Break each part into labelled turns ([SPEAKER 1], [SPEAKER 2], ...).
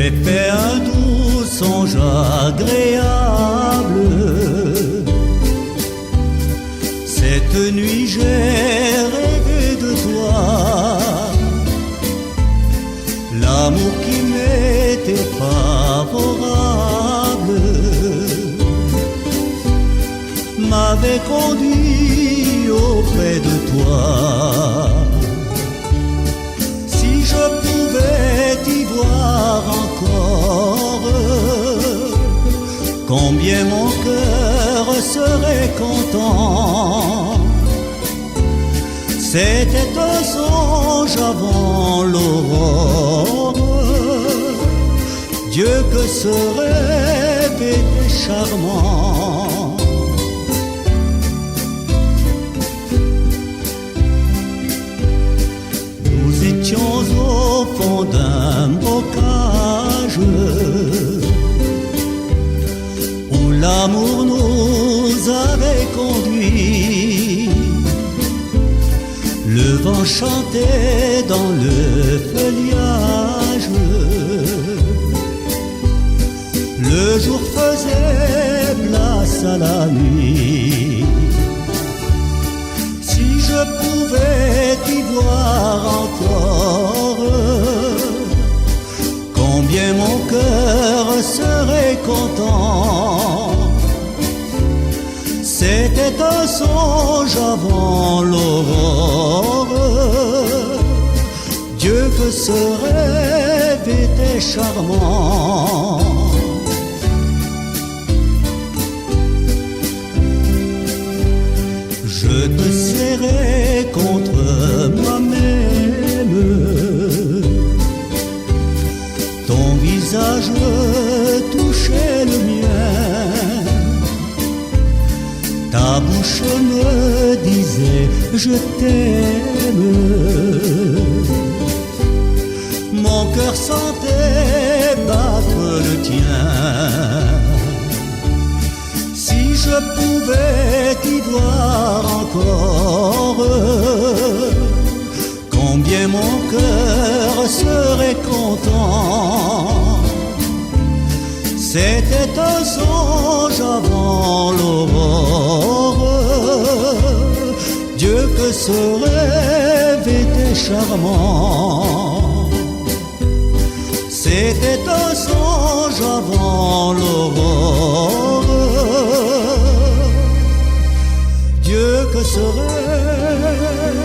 [SPEAKER 1] J'ai fait un doux songe agréable. Cette nuit j'ai rêvé de toi, l'amour qui m'était favorable m'avait conduit auprès de toi. Si je pouvais t'y voir encore, combien mon cœur serait content. C'était un songe avant l'aurore. Dieu que ce rêve était charmant. Nous étions au fond d'un bocage où l'amour nous avait conduits. Le vent chantait dans le feuillage, le jour faisait place à la nuit. Si je pouvais t'y voir encore, combien mon cœur serait content. C'était un songe avant l'aurore. Dieu que ce rêve était charmant. Je te serrais contre moi-même, ton visage touchait le mien, ta bouche me disait je t'aime. Mon cœur sentait battre le tien. Si je pouvais t'y voir encore, combien mon cœur serait content. C'était un songe avant l'aurore. Dieu que ce rêve était charmant. C'était un songe avant l'aurore. Dieu que ce rêve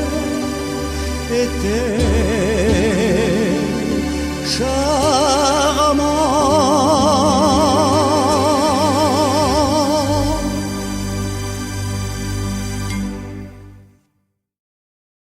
[SPEAKER 1] était